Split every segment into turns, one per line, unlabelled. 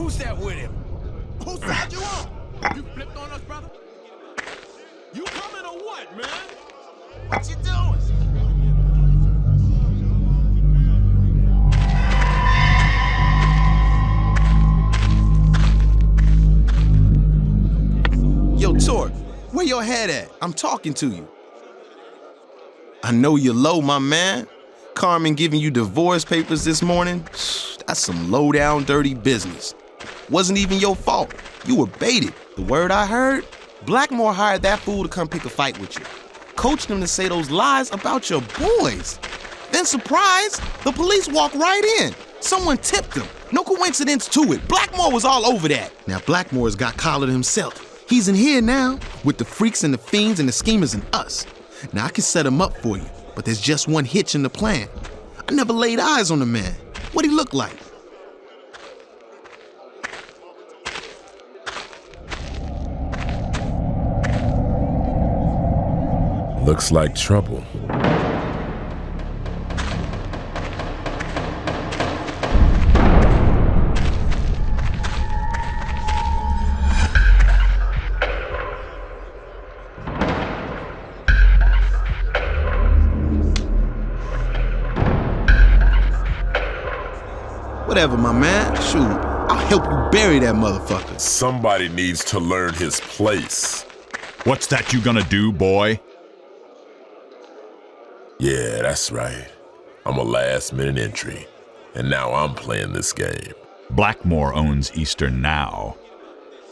Who's that with him? Whose side you on? You flipped on us, brother? You coming or what, man? What you doing?
Yo, Torque, where your head at? I'm talking to you. I know you're low, my man. Carmen giving you divorce papers this morning? That's some low-down, dirty business. Wasn't even your fault. You were baited. The word I heard? Blackmore hired that fool to come pick a fight with you. Coached him to say those lies about your boys. Then, surprise, the police walked right in. Someone tipped them. No coincidence to it. Blackmore was all over that. Now, Blackmore's got collared himself. He's in here now, with the freaks and the fiends and the schemers and us. Now, I can set him up for you, but there's just one hitch in the plan. I never laid eyes on the man. What'd he look like?
Looks like trouble.
Whatever, my man. Shoot, I'll help you bury that motherfucker.
Somebody needs to learn his place.
What's that you gonna do, boy?
Yeah, that's right. I'm a last-minute entry, and now I'm playing this game.
Blackmore owns Eastern now.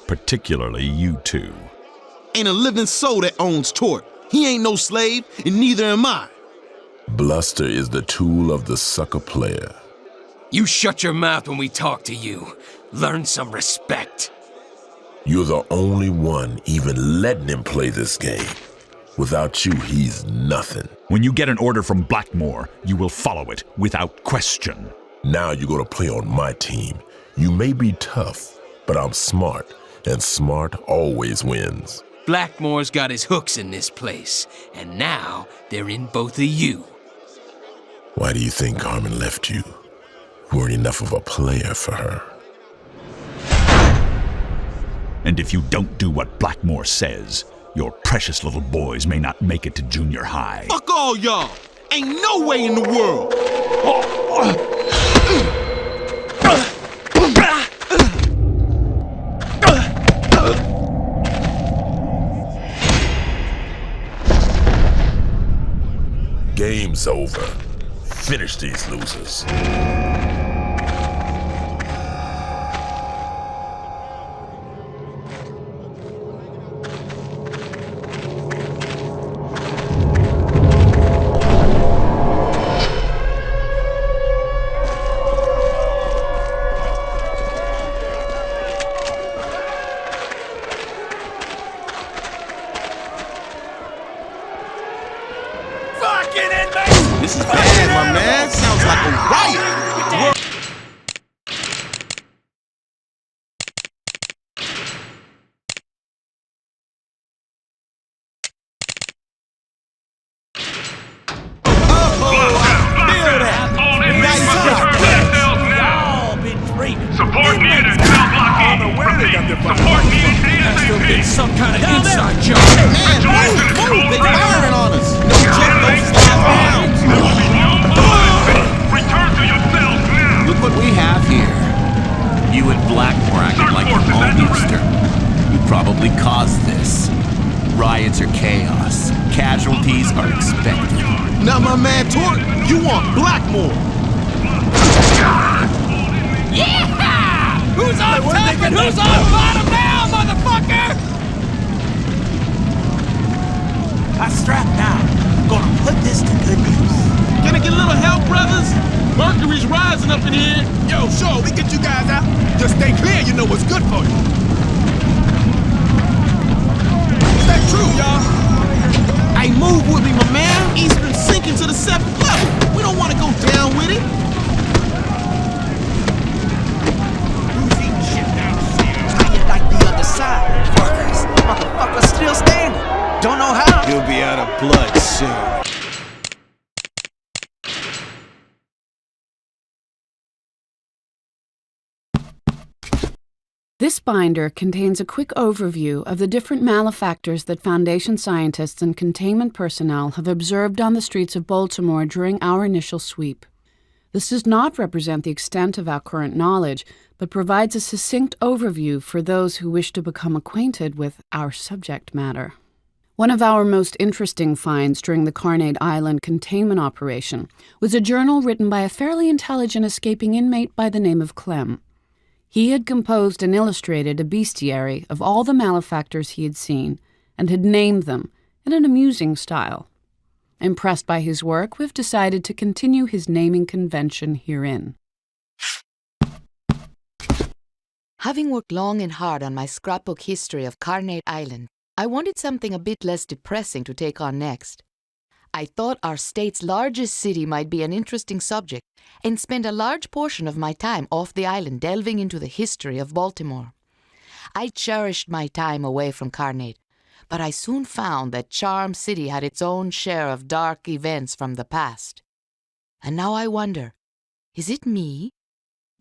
Particularly you two.
Ain't a living soul that owns Torque. He ain't no slave, and neither am I.
Bluster is the tool of the sucker player.
You shut your mouth when we talk to you. Learn some respect.
You're the only one even letting him play this game. Without you, he's nothing.
When you get an order from Blackmore, you will follow it without question.
Now you're gonna play on my team. You may be tough, but I'm smart, and smart always wins.
Blackmore's got his hooks in this place, and now they're in both of you.
Why do you think Carmen left you? You weren't enough of a player for her.
And if you don't do what Blackmore says, your precious little boys may not make it to junior high.
Fuck all y'all! Ain't no way in the world!
Game's over. Finish these losers.
This is bad, my man. Sounds like a riot.
Support needed in cell blocking. Support needed in
Still been some kind of inside job.
Man, move! They firing on us. No joke, those last rounds.
Return to your cells now.
Look what we have here. You and Blackmore acted like your own Eastern. You probably caused this. Riots are chaos. Casualties are expected.
Now, my man Torque, you want Blackmore.
Yeah! Who's on top and who's on bottom now, motherfucker?
I strap now. Gonna put this to good use.
Can I get a little help, brothers? Mercury's rising up in here.
Yo, sure, we get you guys out. Just stay clear, you know what's good for you. Stay true, y'all.
Hey, move with me, my man. Eastern sinking to the 7th level. We don't want to go down with it.
How you like the other side? Fuckers. Motherfuckers still standing. Don't know how.
You'll be out of blood soon.
This binder contains a quick overview of the different malefactors that Foundation scientists and containment personnel have observed on the streets of Baltimore during our initial sweep. This does not represent the extent of our current knowledge, but provides a succinct overview for those who wish to become acquainted with our subject matter. One of our most interesting finds during the Carnate Island containment operation was a journal written by a fairly intelligent escaping inmate by the name of Clem. He had composed and illustrated a bestiary of all the malefactors he had seen, and had named them in an amusing style. Impressed by his work, we've decided to continue his naming convention herein.
Having worked long and hard on my scrapbook history of Carnate Island, I wanted something a bit less depressing to take on next. I thought our state's largest city might be an interesting subject, and spend a large portion of my time off the island delving into the history of Baltimore. I cherished my time away from Carnate, but I soon found that Charm City had its own share of dark events from the past. And now I wonder, is it me?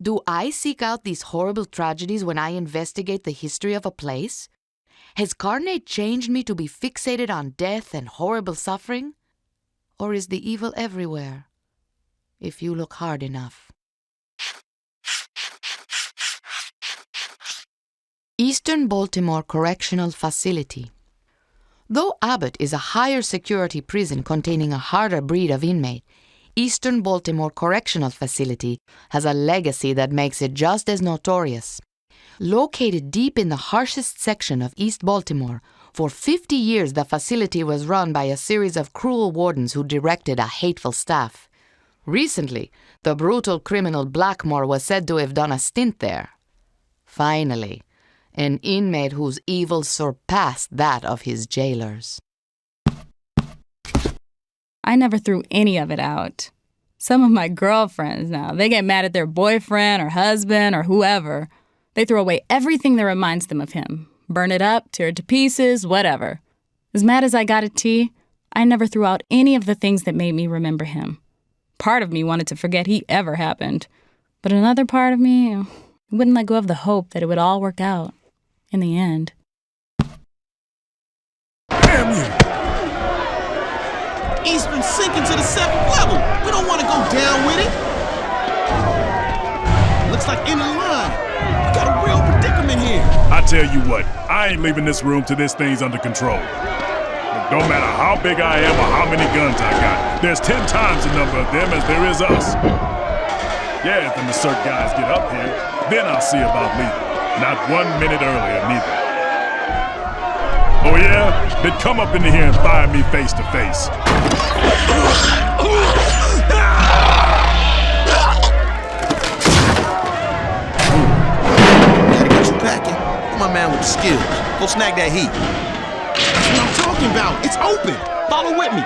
Do I seek out these horrible tragedies when I investigate the history of a place? Has Carnate changed me to be fixated on death and horrible suffering? Or is the evil everywhere, if you look hard enough? Eastern Baltimore Correctional Facility. Though Abbott is a higher security prison containing a harder breed of inmate, Eastern Baltimore Correctional Facility has a legacy that makes it just as notorious. Located deep in the harshest section of East Baltimore, for 50 years the facility was run by a series of cruel wardens who directed a hateful staff. Recently, the brutal criminal Blackmore was said to have done a stint there. Finally, an inmate whose evil surpassed that of his jailers.
I never threw any of it out. Some of my girlfriends now, they get mad at their boyfriend or husband or whoever. They throw away everything that reminds them of him. Burn it up, tear it to pieces, whatever. As mad as I got at T, I never threw out any of the things that made me remember him. Part of me wanted to forget he ever happened, but another part of me wouldn't let go of the hope that it would all work out in the end.
Damn you!
Eastern sinking to the 7th level. We don't want to go down with it. Looks like in the line. We got a real predicament here.
I tell you what, I ain't leaving this room till this thing's under control. But don't matter how big I am or how many guns I got, there's 10 times the number of them as there is us. Yeah, if the Mercer guys get up here, then I'll see about leaving. Not 1 minute earlier, neither. Oh yeah? Then come up into here and fire me face to face.
Packing. You're my man with the skills. Go snag that heat. That's what I'm talking about. It's open. Follow with me.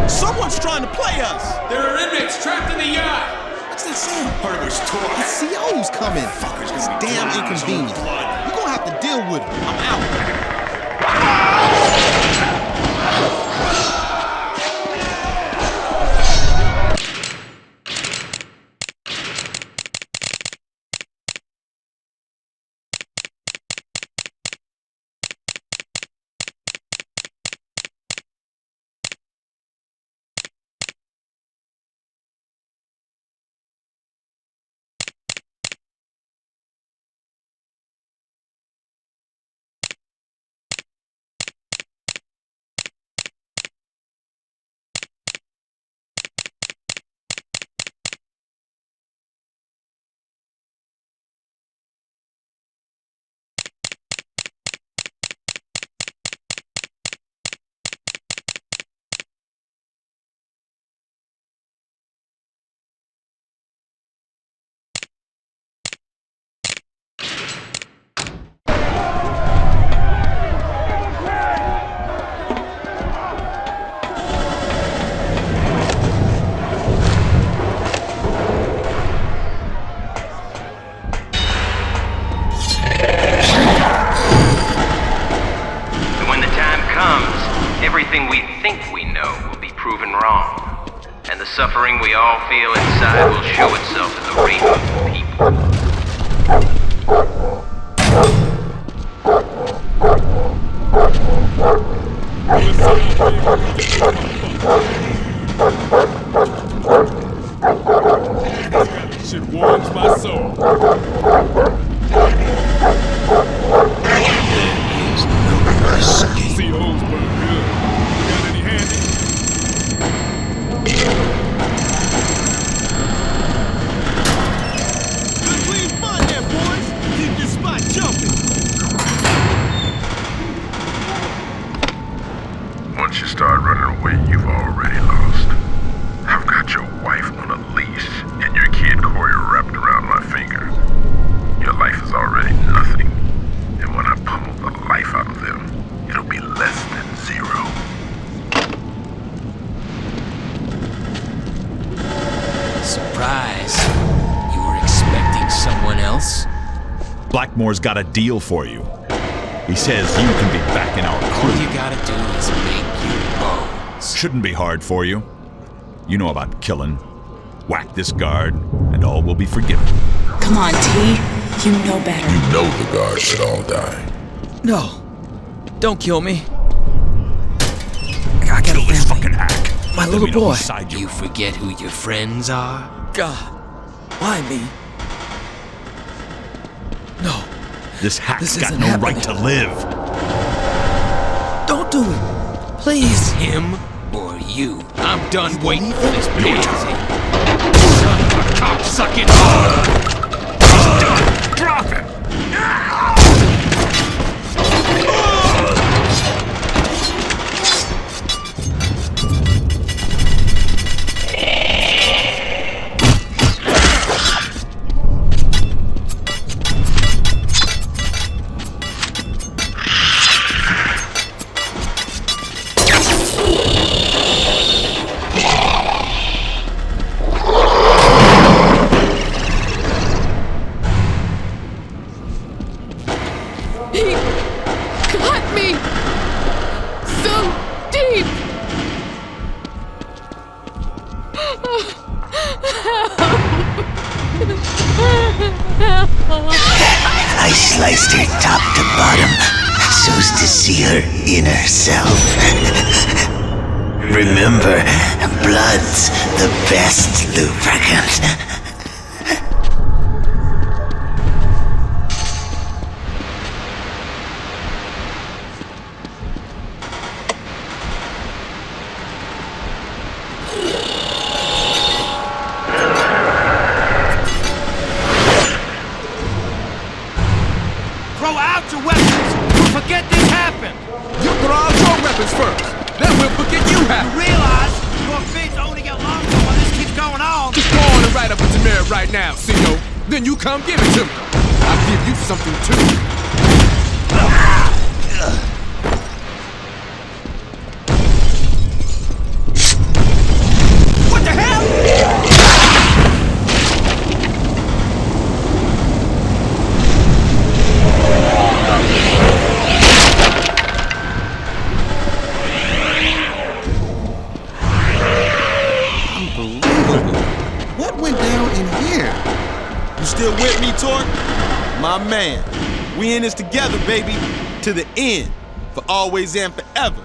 Someone's trying to play us!
There are inmates trapped in the yard!
What's that sound?
Hardware's torn.
The CO's coming.
Fuckers
It's
gonna be
damn
drowning in his own
inconvenient.
blood.
You're gonna have to deal with it. I'm out.
everything we think we know will be proven wrong, and the suffering we all feel inside will show itself in the rainbow of people.
Shit warms my soul. See hoes burn good. You got any handy? Good clean fun there, boys. Keep your spot jumping.
Once you start running away, you've already lost. I've got your wife on a leash and your kid Corey wrapped around my finger. Your life is already nothing. And when I pummel the life out of them, it'll be less than zero.
Surprise. You were expecting someone else?
Blackmore's got a deal for you. He says you can be back in our crew.
All you gotta do is make your bones.
Shouldn't be hard for you. You know about killing. Whack this guard, and all will be forgiven.
Come on, T. You know better.
You know the guards should all die.
No. Don't kill me.
I gotta kill this fucking hack.
My little boy.
You forget who your friends are?
God. Why me? No.
This hack's got
isn't
no
happening.
right to live.
Don't do it. Please.
Him or you? I'm done waiting for this pansy. Son of a cocksucking whore! He's done! Drop him!
I sliced her top to bottom so's to see her inner self. Remember, blood's the best lubricant.
Throw out your weapons! We'll forget this happened! You throw out your weapons first! Then we'll forget you happened! You realize your fits only get longer while this keeps going on? Just go on and write up a Tamara right now, Sino. Then you come give it to me. I'll give you something too. What the hell?
What went down in here? You still with me, Torque? My man. We in this together, baby. To the end. For always and forever.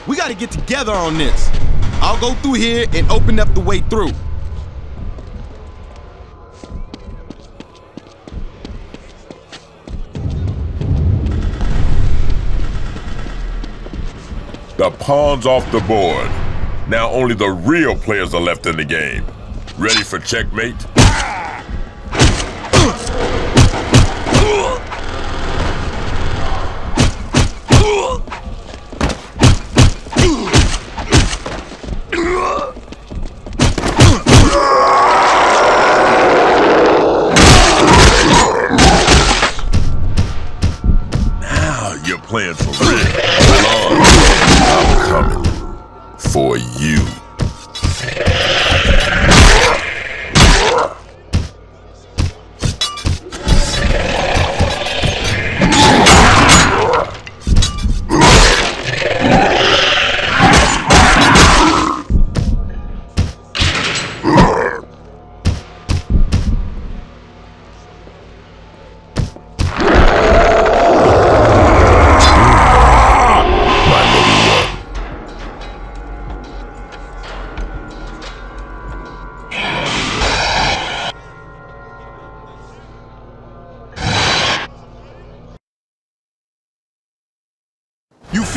We gotta get together on this. I'll go through here and open up the way through.
The pawn's off the board. Now only the real players are left in the game. Ready for checkmate? Now you're playing for real. Hold on. I'm coming for you.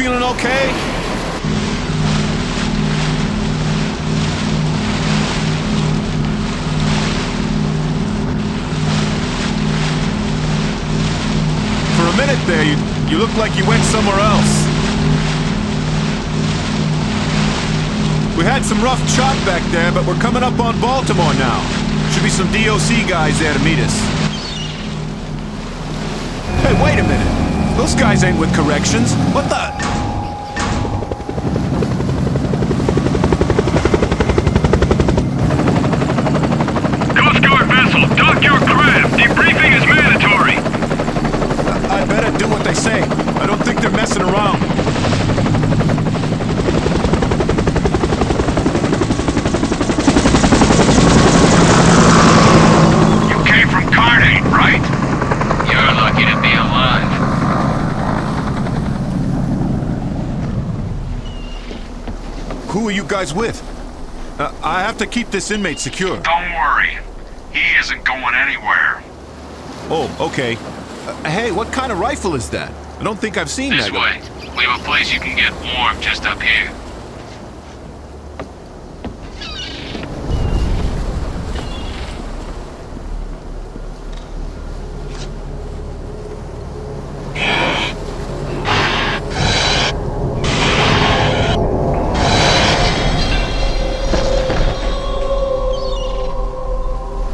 feeling okay? For a minute there, you looked like you went somewhere else. We had some rough chop back there, but we're coming up on Baltimore now. Should be some DOC guys there to meet us. Hey, wait a minute. Those guys ain't with corrections. What the?
Coast Guard vessel, dock your craft. Debriefing is mandatory.
I better do what they say. I don't think they're messing around.
You came from Carnate, right?
You're lucky to be alive.
Who are you guys with? I have to keep this inmate secure.
Don't worry. He isn't going anywhere.
Oh, okay. Hey, what kind of rifle is that? I don't think I've seen
This
that.
way. We have a place you can get warm just up here.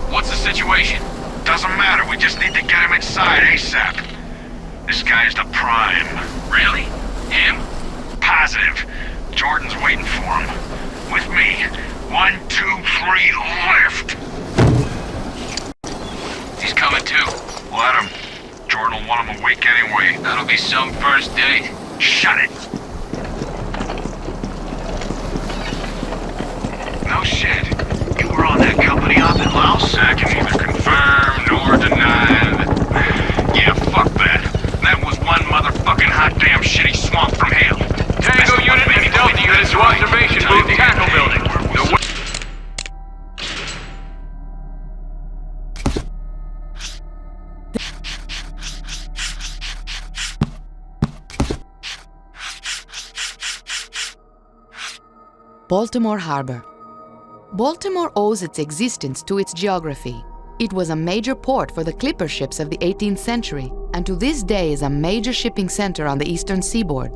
What's the situation?
Doesn't matter, we just need to get him inside ASAP. This guy's the prime.
Really? Him?
Positive. Jordan's waiting for him. With me. 1, 2, 3, lift!
He's coming too.
Let him. Jordan will want him awake anyway.
That'll be some first date.
Shut it! No shit. You were on that company op in Laos? I can neither confirm nor deny that. Yeah, fuck that. That was one motherfucking hot damn shitty swamp from hell.
Tango Unit and Delta Unit to observation booth, tackle building.
Baltimore Harbor. Baltimore owes its existence to its geography. It was a major port for the clipper ships of the 18th century, and to this day is a major shipping center on the eastern seaboard.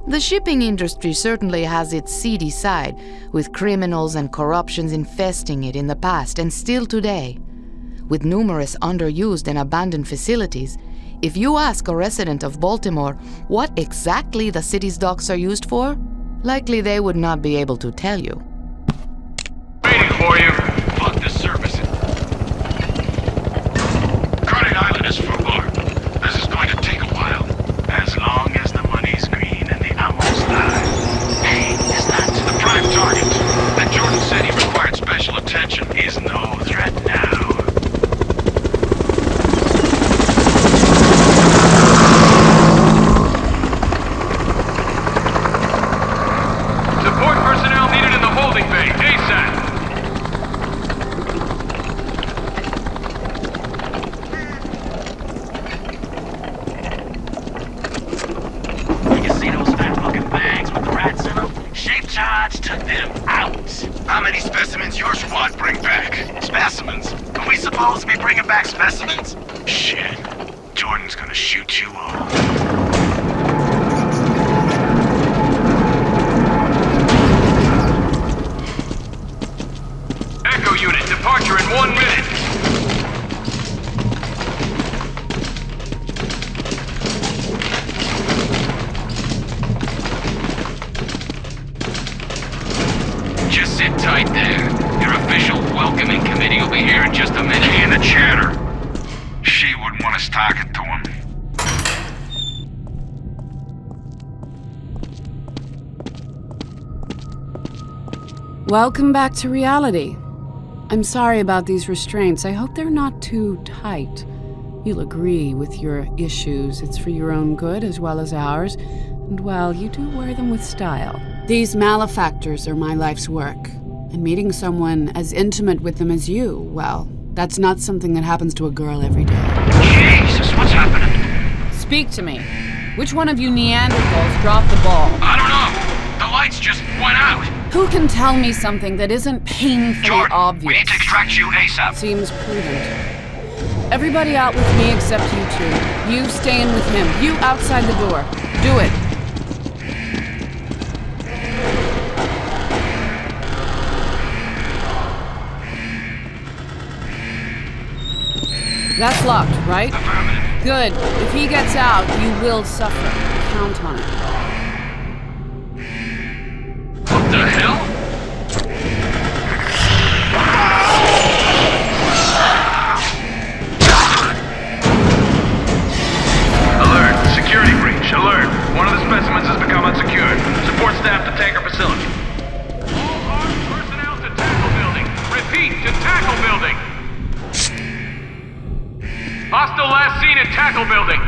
The shipping industry certainly has its seedy side, with criminals and corruptions infesting it in the past and still today. With numerous underused and abandoned facilities, if you ask a resident of Baltimore what exactly the city's docks are used for, likely they would not be able to tell you.
Waiting for you. Fuck the service. Carnate Island is for art. This is going to take a while. As long as the money's green and the ammo's live. Hey, is that the prime target? That Jordan said he required special attention is no threat now.
Support personnel needed in the holding bay, ASAP.
You see those fat fucking bags with the rats in them? Shape charge took them out. How many specimens your squad bring back? Specimens? Are we supposed to be bringing back specimens? Shit. Jordan's gonna shoot you all.
Echo Unit, departure in 1 minute. Just sit tight there. Your official welcoming committee will be here in just a minute.
He in the chatter. She wouldn't want us talking to him.
Welcome back to reality. I'm sorry about these restraints. I hope they're not too tight. You'll agree with your issues. It's for your own good as well as ours. And well, you do wear them with style. These malefactors are my life's work. And meeting someone as intimate with them as you, well, that's not something that happens to a girl every day.
Jesus, what's happening?
Speak to me. Which one of you Neanderthals dropped the ball?
I don't know. The lights just went out.
Who can tell me something that isn't painfully obvious?
We need to extract you ASAP.
Seems prudent. Everybody out with me except you two. You stay in with him. You outside the door. Do it. That's locked, right?
Affirmative.
Good. If he gets out, you will suffer. Count on it.
What the hell? Alert. Security breach. Alert. One of the specimens has become unsecured. Support staff to Taker facility. All armed personnel to tackle building. Repeat, to tackle building. Hostile last seen at tackle building.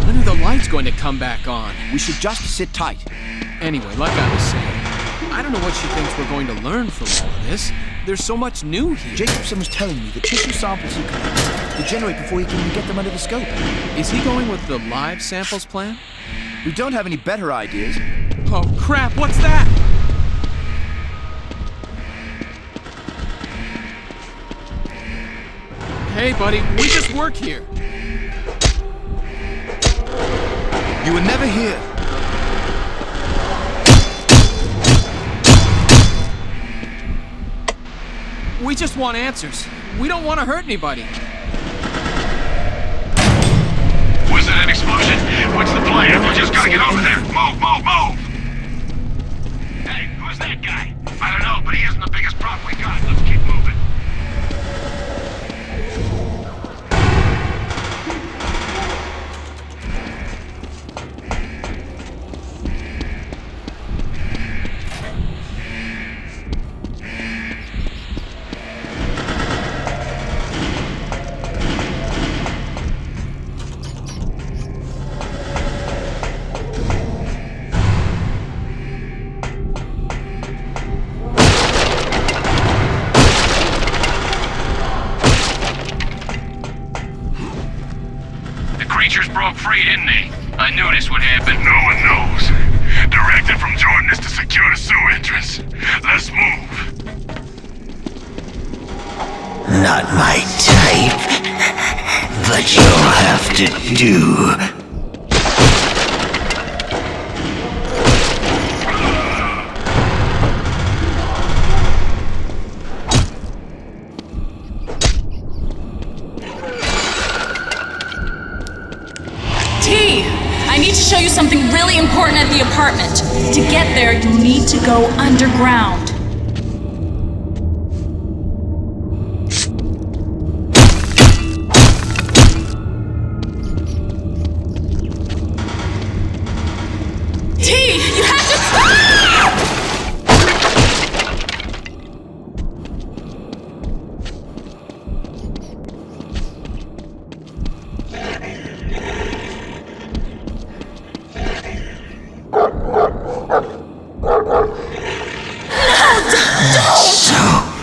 When are the lights going to come back on? We should just sit tight. Anyway, like I was saying, I don't know what she thinks we're going to learn from all of this. There's so much new here.
Jacobson was telling me the tissue samples he collected degenerate before he can even get them under the scope.
Is he going with the live samples plan?
We don't have any better ideas.
Oh crap, what's that? Hey buddy, we just work here.
You were never here.
We just want answers. We don't want to hurt anybody.
Was it an explosion? What's the plan? We just gotta get over there. Move, move, move! Hey, who's that guy? I don't know, but he isn't the biggest prop we got. Let's keep moving. Creatures broke free, didn't they? I knew this would happen. No one knows. Directive from Jordan is to secure the sewer entrance. Let's move.
Not my type, but you'll have to do.
I need to show you something really important at the apartment. To get there, you need to go underground. T, you have to...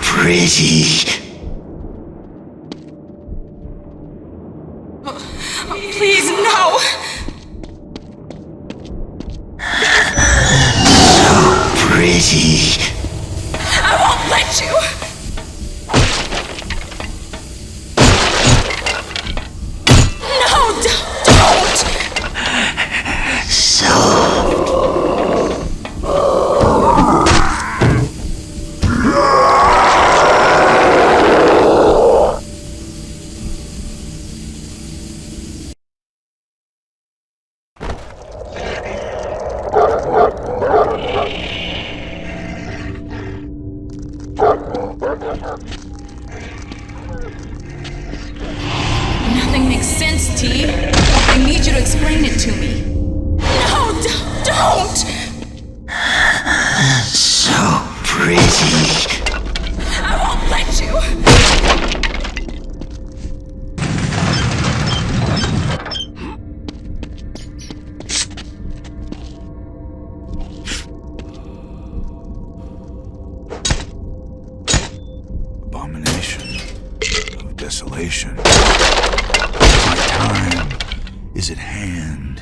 Pretty.
Please, no!
So pretty.
I won't let you! No, don't! Nothing makes sense, T. I need you to explain it to me. No, don't!
So pretty.
I won't let you!
desolation. My time is at hand.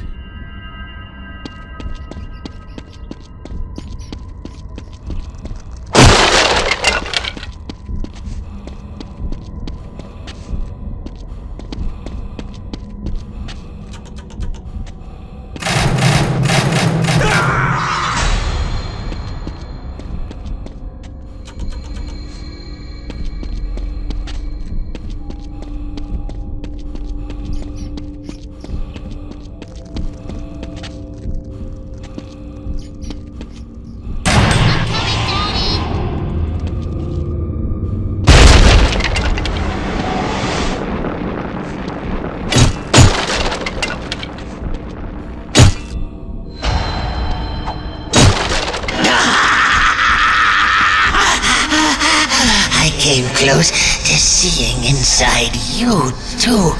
Came close to seeing inside you, too.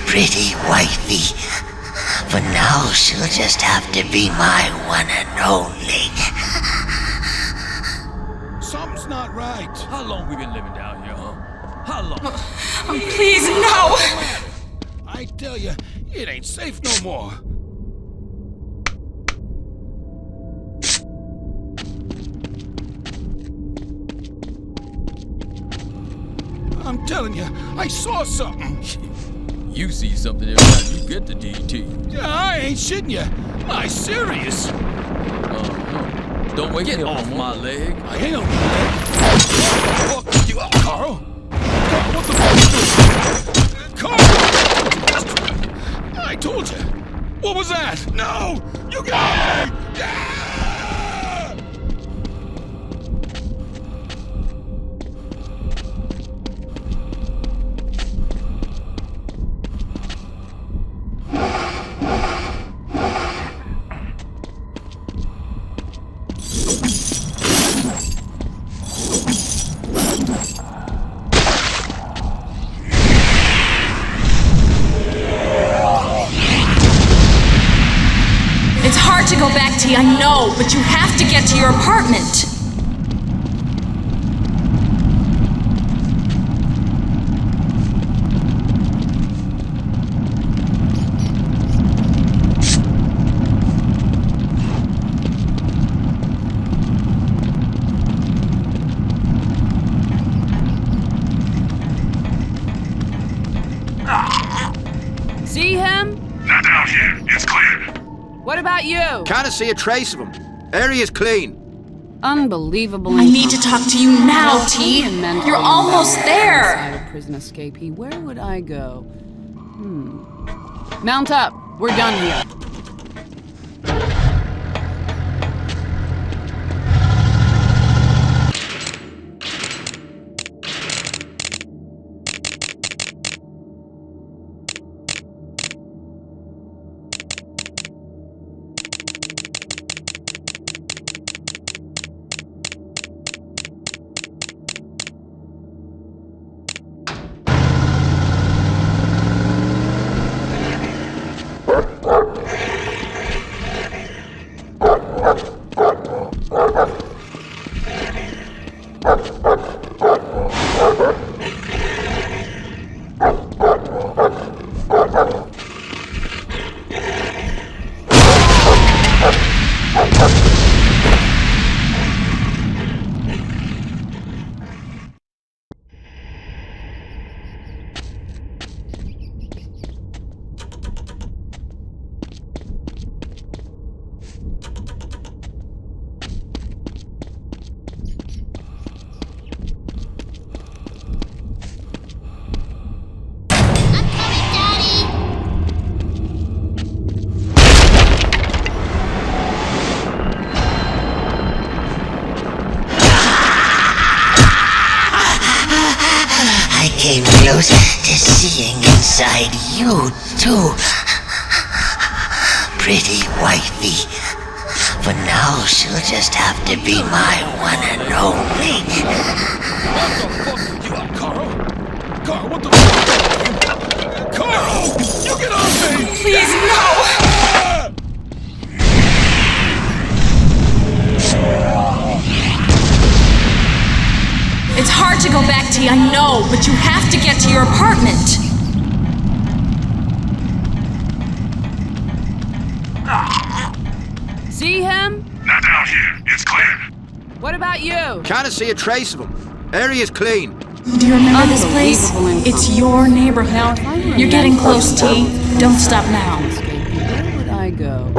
Pretty wifey. But now she'll just have to be my one and only.
Something's not right.
How long we been living down here, huh? How long?
Please, no!
I tell you, it ain't safe no more. I'm telling you, I saw something.
You see something every time you get the DT.
I ain't shitting you. I'm serious.
Don't get off my leg.
I ain't on your leg. What the fuck you up, Carl? Carl, what the fuck you doing? Carl! I told you. What was that? No! You got me! Yeah!
To go back, T, I know, but you have to get to your apartment.
See him?
Not out here. It's clear.
What about you?
Can't see a trace of him. Area's clean.
Unbelievable.
I need to talk to you now, T. You're almost there.
Outside of prison escapee, where would I go? Mount up. We're done here.
Came close to seeing inside you, too. Pretty wifey. But now she'll just have to be my one and only.
What the fuck? You up, Carl? Carl, what the fuck? Carl! You get off me!
Please, no! It's hard to go back T, I know, but you have to get to your apartment.
See him?
Not down here. It's clear.
What about you?
Can't see a trace of him. Area's clean.
Do you remember this place? It's your neighborhood. You're getting close, T. Don't stop now.
Where would I go?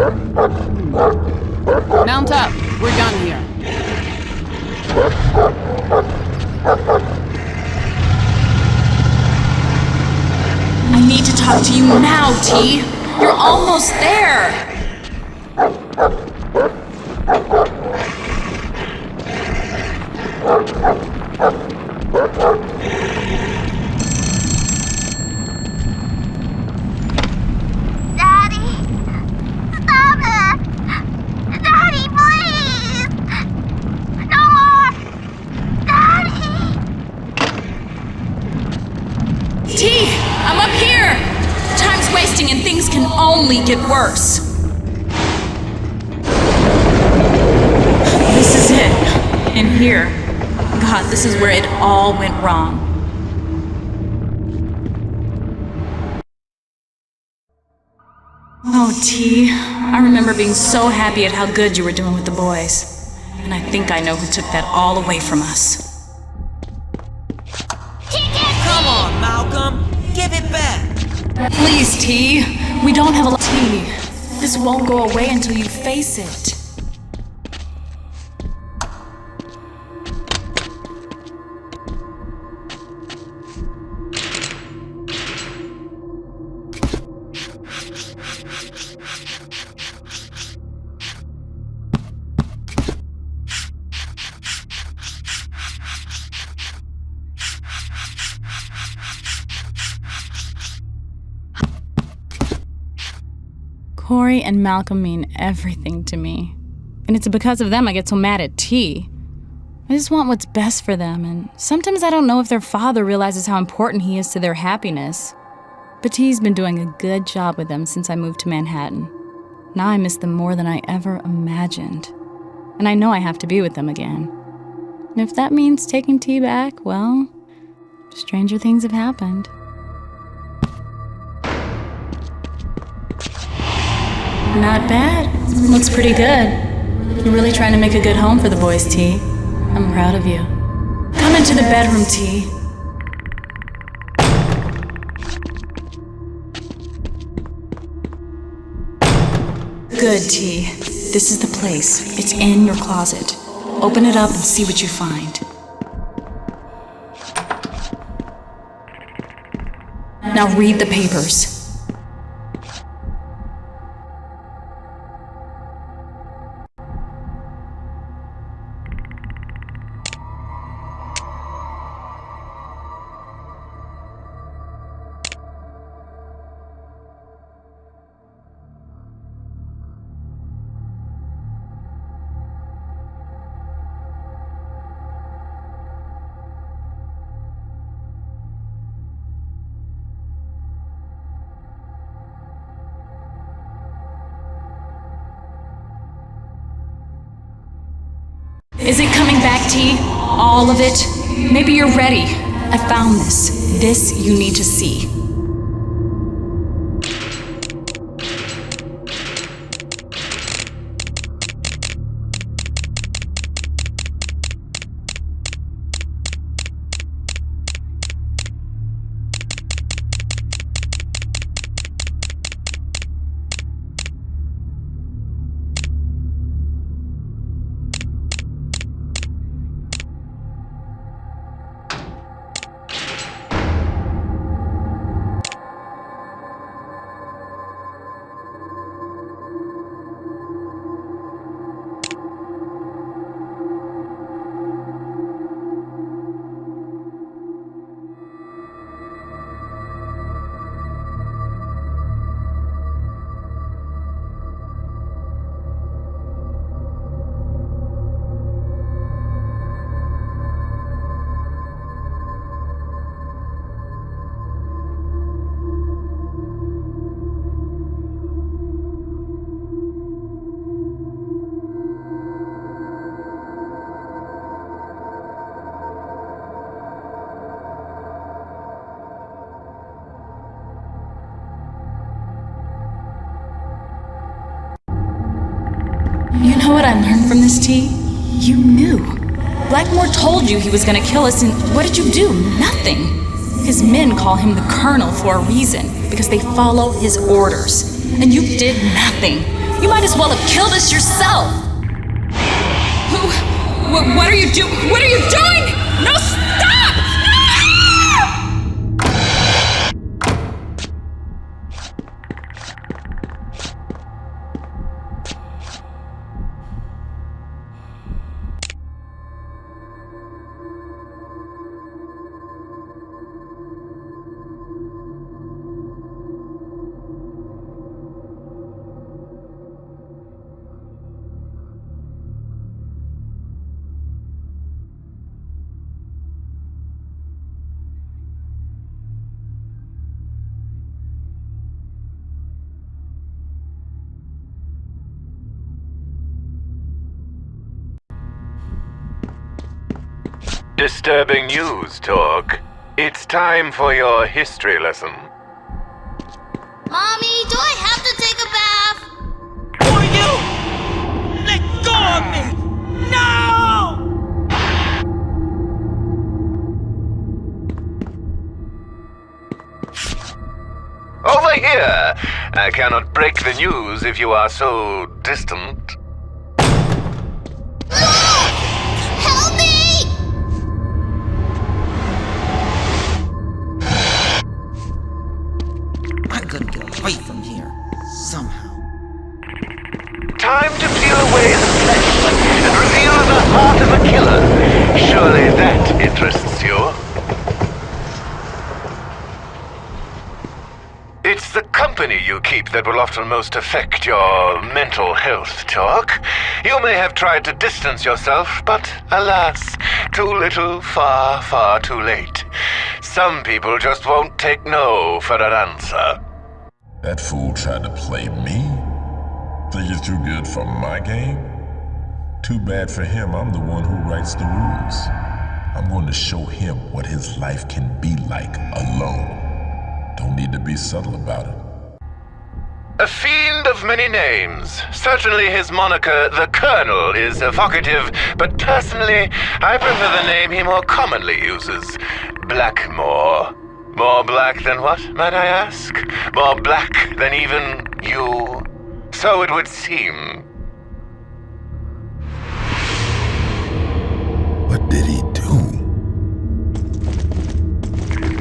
Mount up. We're done here.
I need to talk to you now, T. You're almost there.
Daddy! Stop it! Daddy, please! No more! Daddy!
T, I'm up here. Time's wasting and things can only get worse. This is it. In here. God, this is where it all went wrong. Oh, T, I remember being so happy at how good you were doing with the boys. And I think I know who took that all away from us.
Come on, Malcolm. Give it back.
Please, T. We don't have a lot. T, this won't go away until you face it. Corey and Malcolm mean everything to me. And it's because of them I get so mad at T. I just want what's best for them, and sometimes I don't know if their father realizes how important he is to their happiness. But T's been doing a good job with them since I moved to Manhattan. Now I miss them more than I ever imagined. And I know I have to be with them again. And if that means taking T back, well, stranger things have happened. Not bad. Looks pretty good. You're really trying to make a good home for the boys, T. I'm proud of you. Come into the bedroom, T. Good, T. This is the place. It's in your closet. Open it up and see what you find. Now read the papers. Is it coming back, T? All of it? Maybe you're ready. I found this. This you need to see. I learned from this, T? You knew. Blackmore told you he was gonna kill us, and what did you do? Nothing. His men call him the Colonel for a reason, because they follow his orders. And you did nothing. You might as well have killed us yourself. What are you doing? What are you doing? No, stop!
Disturbing news, Torg. It's time for your history lesson.
Mommy, do I have to take a bath?
Who are you? Let go of me! No!
Over here! I cannot break the news if you are so distant.
Help me!
I'm gonna get away from here. Somehow.
Time to peel away the flesh and reveal the heart of a killer. Surely that interests you. It's the company you keep that will often most affect your mental health, Torg. You may have tried to distance yourself, but alas, too little, far, far too late. Some people just won't take no for an answer.
That fool tried to play me? Think you're too good for my game? Too bad for him, I'm the one who writes the rules. I'm going to show him what his life can be like alone. Don't need to be subtle about it.
A fiend of many names. Certainly his moniker, the Colonel, is evocative, but personally, I prefer the name he more commonly uses, Blackmore. More black than what, might I ask? More black than even you? So it would seem.
What did he do?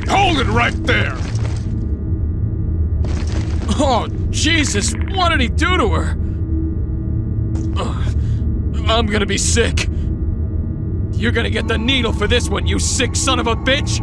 Hold it right there!
Oh, Jesus, what did he do to her? I'm gonna be sick. You're gonna get the needle for this one, you sick son of a bitch!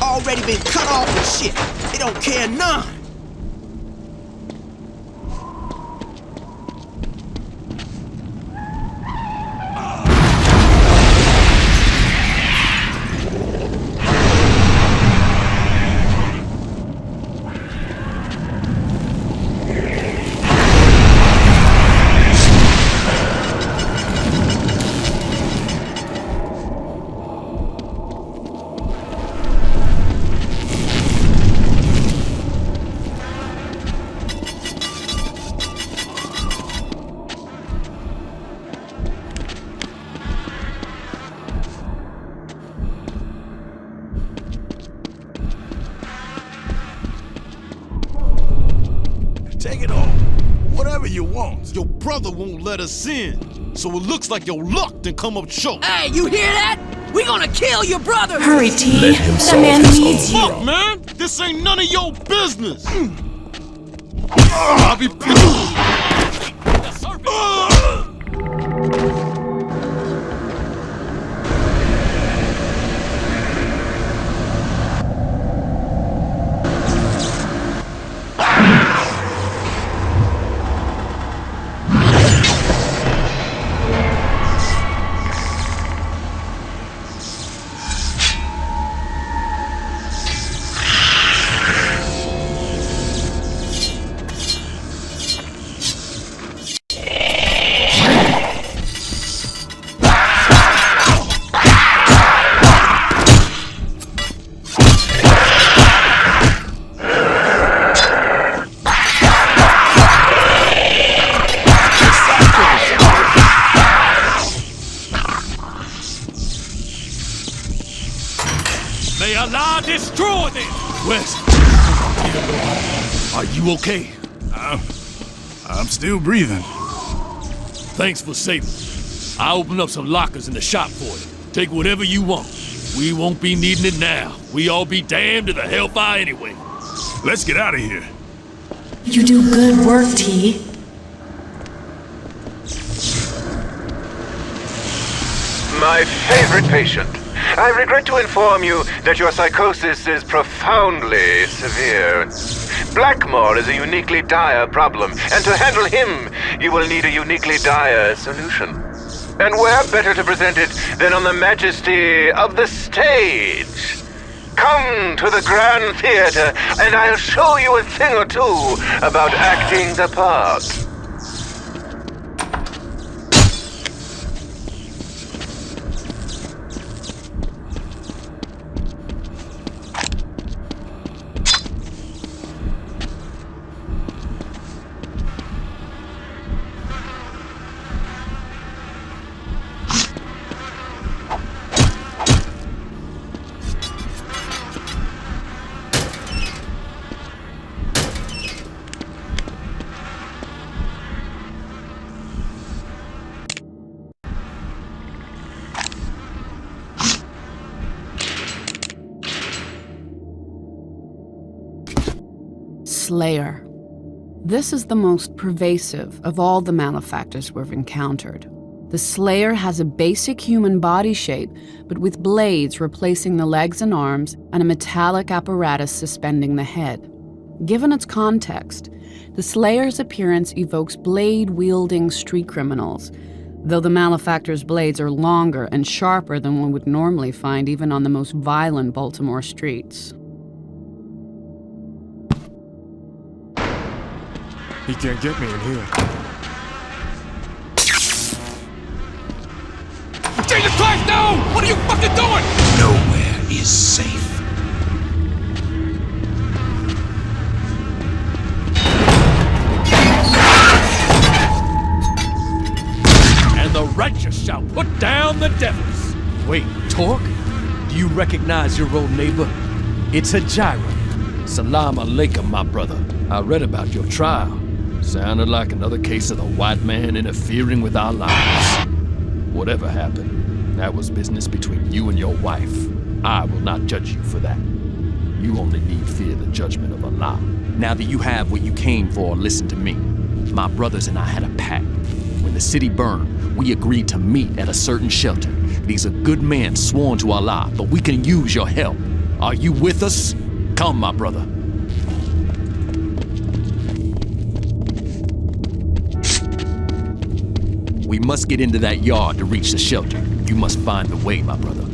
Already been cut off and shit. They don't care none.
Take it all. Whatever you want. Your brother won't let us in.
So it looks like your luck didn't come up short.
Hey, you hear that? We gonna kill your brother!
Hurry, T. That man needs you.
Fuck, man! This ain't none of your business! I'll be May Allah destroy them! Wes, are you okay?
I'm still breathing.
Thanks for saving me. I'll open up some lockers in the shop for you. Take whatever you want. We won't be needing it now. We all be damned to the hellfire anyway.
Let's get out of here.
You do good work, T.
My favorite patient. I regret to inform you that your psychosis is profoundly severe. Blackmore is a uniquely dire problem, and to handle him, you will need a uniquely dire solution. And where better to present it than on the majesty of the stage? Come to the Grand Theater, and I'll show you a thing or two about acting the part.
Slayer. This is the most pervasive of all the malefactors we've encountered. The Slayer has a basic human body shape, but with blades replacing the legs and arms and a metallic apparatus suspending the head. Given its context, the Slayer's appearance evokes blade-wielding street criminals, though the malefactor's blades are longer and sharper than one would normally find even on the most violent Baltimore streets.
He can't get me in here.
Jesus Christ, no! What are you fucking doing?
Nowhere is safe.
And the righteous shall put down the devils. Wait, Torque? Do you recognize your old neighbor? It's Hajira. Salam alaikum, my brother. I read about your trial. Sounded like another case of the white man interfering with our lives. Whatever happened, that was business between you and your wife. I will not judge you for that. You only need fear the judgment of Allah. Now that you have what you came for, listen to me. My brothers and I had a pact. When the city burned, we agreed to meet at a certain shelter. These are good men sworn to Allah, but we can use your help. Are you with us? Come, my brother. We must get into that yard to reach the shelter. You must find the way, my brother.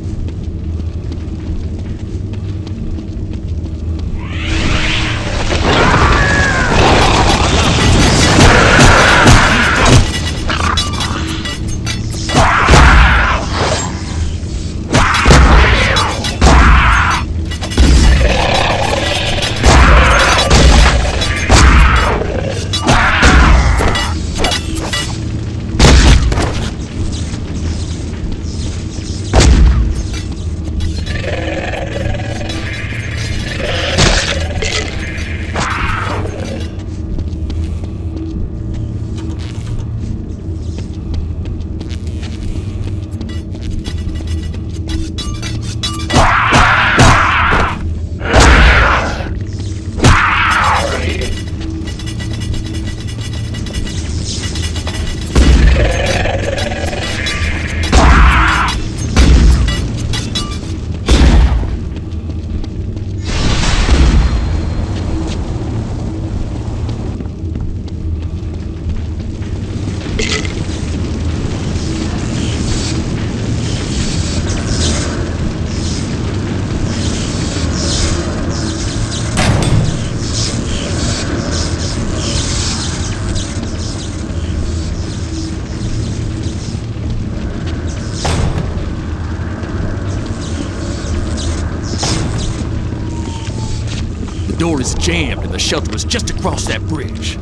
door is jammed and the shelter is just across that bridge.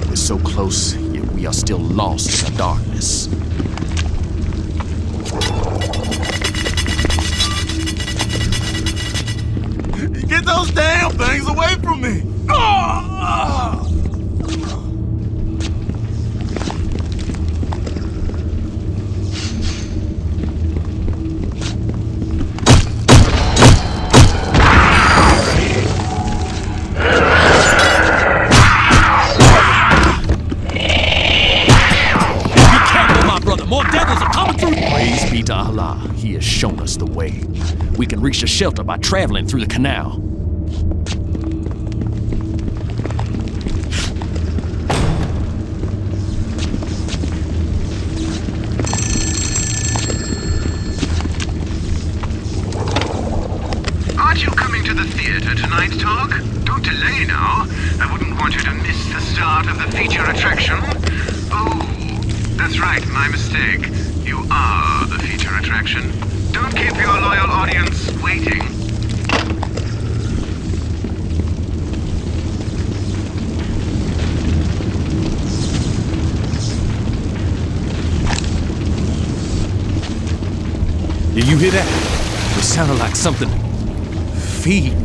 We're so close, yet we are still lost in the darkness.
Get those damn things away from me!
Praise be to Allah, He has shown us the way. We can reach the shelter by traveling through the canal.
Aren't you coming to the theater tonight, Talk? Don't delay now. I wouldn't want you to miss the start of the feature attraction. Oh, that's right, my mistake. You are the feature attraction. Don't keep your loyal audience waiting.
Did you hear that? It sounded like something feeding.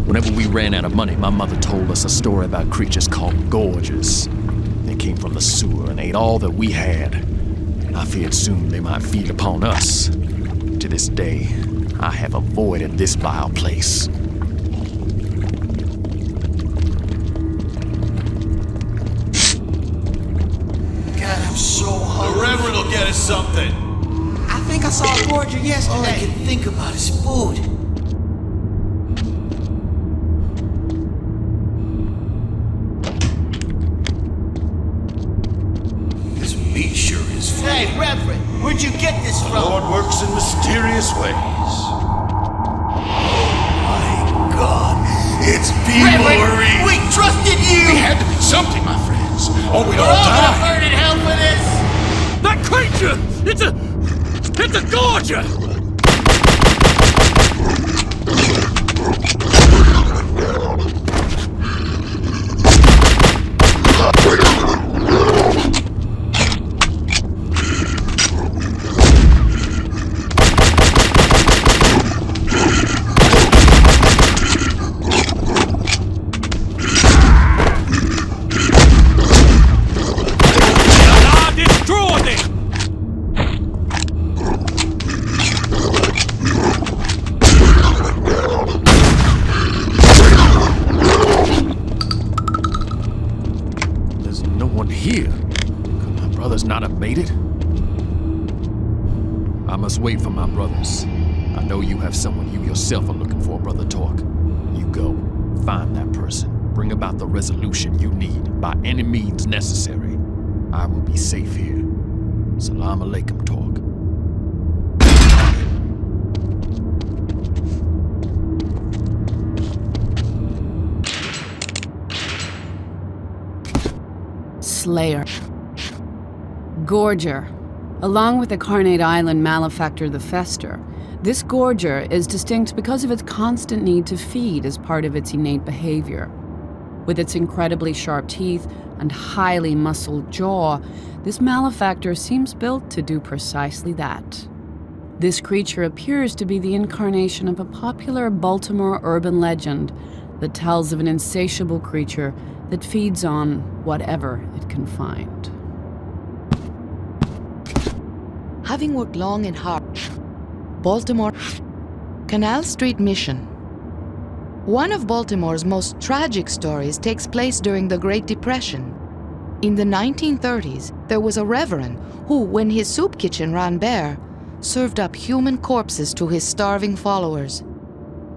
Whenever we ran out of money, my mother told us a story about creatures called gorgers. They came from the sewer and ate all that we had. I feared soon they might feed upon us. To this day, I have avoided this vile place.
God, I'm so hungry. The Reverend will get us something.
I think I saw a gorger yesterday.
All I can think about is food. Hey, Reverend, where'd you get this from?
The Lord works in mysterious ways. Oh my God, it's Reverend,
we trusted you!
We had to be something, my friends, or we'd all
We're all
die.
gonna burn in hell for this!
That creature! It's a gorger! Not have made it? I must wait for my brothers. I know you have someone you yourself are looking for, Brother Talk. You go, find that person, bring about the resolution you need by any means necessary. I will be safe here. Salam alaikum, Talk.
Slayer. Gorger. Along with the Carnate Island malefactor the Fester, this gorger is distinct because of its constant need to feed as part of its innate behavior. With its incredibly sharp teeth and highly muscled jaw, this malefactor seems built to do precisely that. This creature appears to be the incarnation of a popular Baltimore urban legend that tells of an insatiable creature that feeds on whatever it can find.
Having worked long and hard, Baltimore, Canal Street Mission. One of Baltimore's most tragic stories takes place during the Great Depression. In the 1930s, there was a reverend who, when his soup kitchen ran bare, served up human corpses to his starving followers.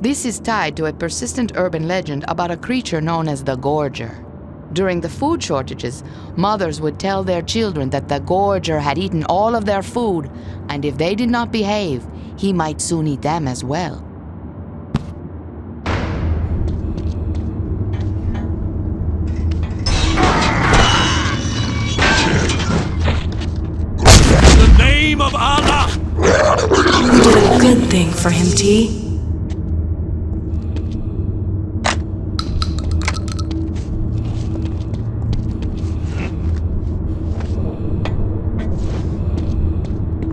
This is tied to a persistent urban legend about a creature known as the Gorger. During the food shortages, mothers would tell their children that the Gorger had eaten all of their food, and if they did not behave, he might soon eat them as well.
In the name of Allah!
You did a good thing for him, T.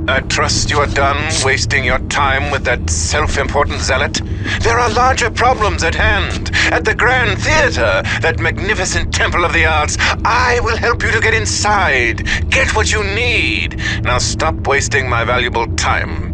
I trust you are done wasting your time with that self-important zealot. There are larger problems at hand. At the Grand Theater, that magnificent temple of the arts, I will help you to get inside. Get what you need. Now stop wasting my valuable time.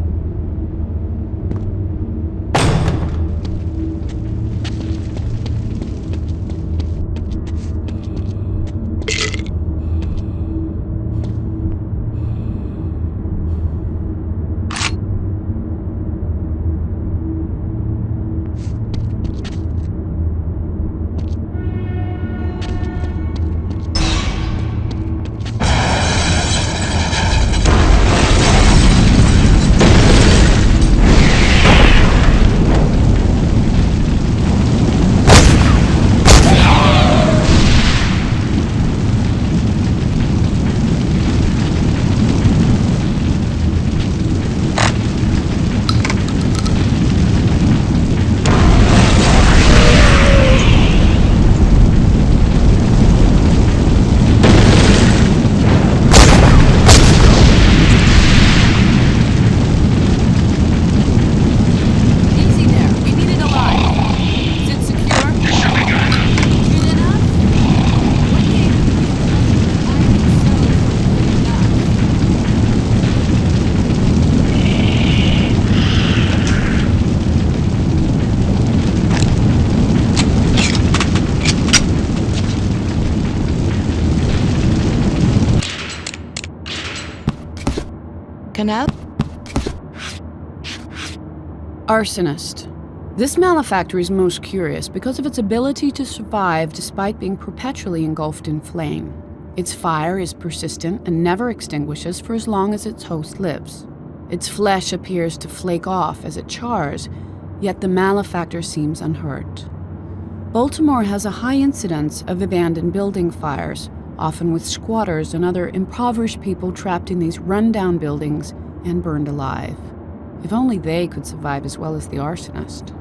Canal?
Arsonist. This malefactor is most curious because of its ability to survive despite being perpetually engulfed in flame. Its fire is persistent and never extinguishes for as long as its host lives. Its flesh appears to flake off as it chars, yet the malefactor seems unhurt. Baltimore has a high incidence of abandoned building fires, often with squatters and other impoverished people trapped in these run-down buildings and burned alive. If only they could survive as well as the arsonist.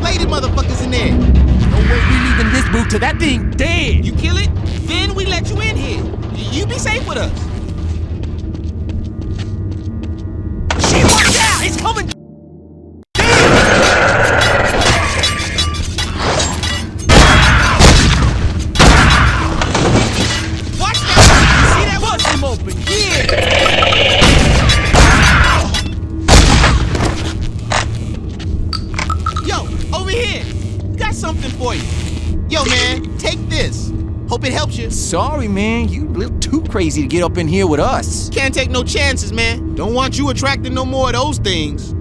bladed motherfuckers in there.
No way we leaving this booth till that thing dead.
You kill it, then we let you in here. You be safe with us.
Shit, watch out! It's coming!
Watch that! You see that? Bust him open. Yeah! Yo, over here. Got something for you. Yo, man, take this. Hope it helps you.
Sorry, man. You a little too crazy to get up in here with us.
Can't take no chances, man. Don't want you attracting no more of those things.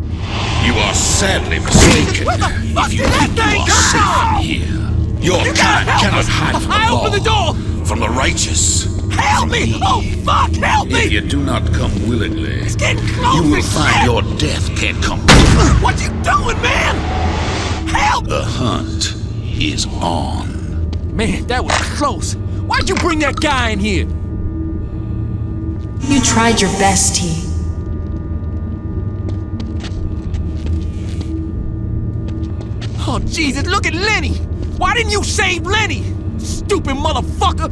You are sadly mistaken.
Where the fuck
If you
did that
think
thing
you are
come
safe
from?
in here, your kind cannot hide from
I opened the door!
from the righteous.
Help me! Oh, fuck! Help me!
If you do not come willingly,
It's getting close!
you will
this
find
shit.
your death can't come.
What you doing, man? Help!
The hunt is on.
Man, that was close. Why'd you bring that guy in here?
You tried your best, T.
Oh, Jesus, look at Lenny! Why didn't you save Lenny? Stupid motherfucker!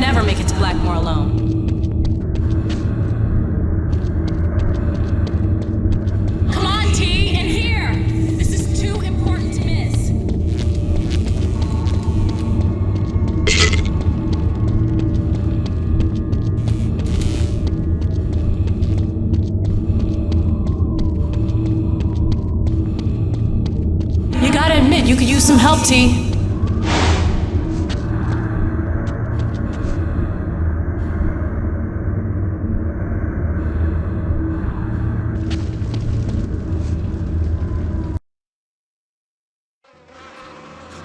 never make it to Blackmore alone. Come on, T, in here! This is too important to miss. You gotta admit, you could use some help, T.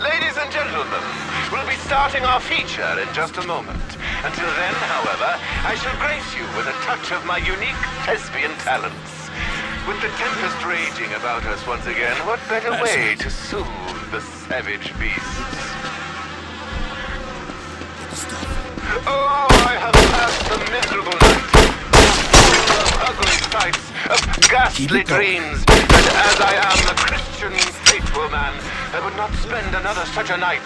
Ladies and gentlemen, we'll be starting our feature in just a moment. Until then, however, I shall grace you with a touch of my unique thespian talents. With the tempest raging about us once again, what better way to soothe the savage beasts? Oh, I have passed a miserable night, full of ugly sights, of ghastly dreams, and as I am a Christian faithful man, I would not spend another such a night,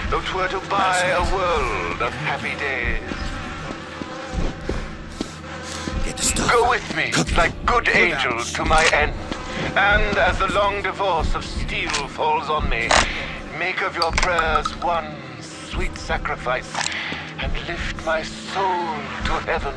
though 'twere to buy a world of happy days. Go with me, like good angels, to my end, and as the long divorce of steel falls on me, make of your prayers one sweet sacrifice, and lift my soul to heaven.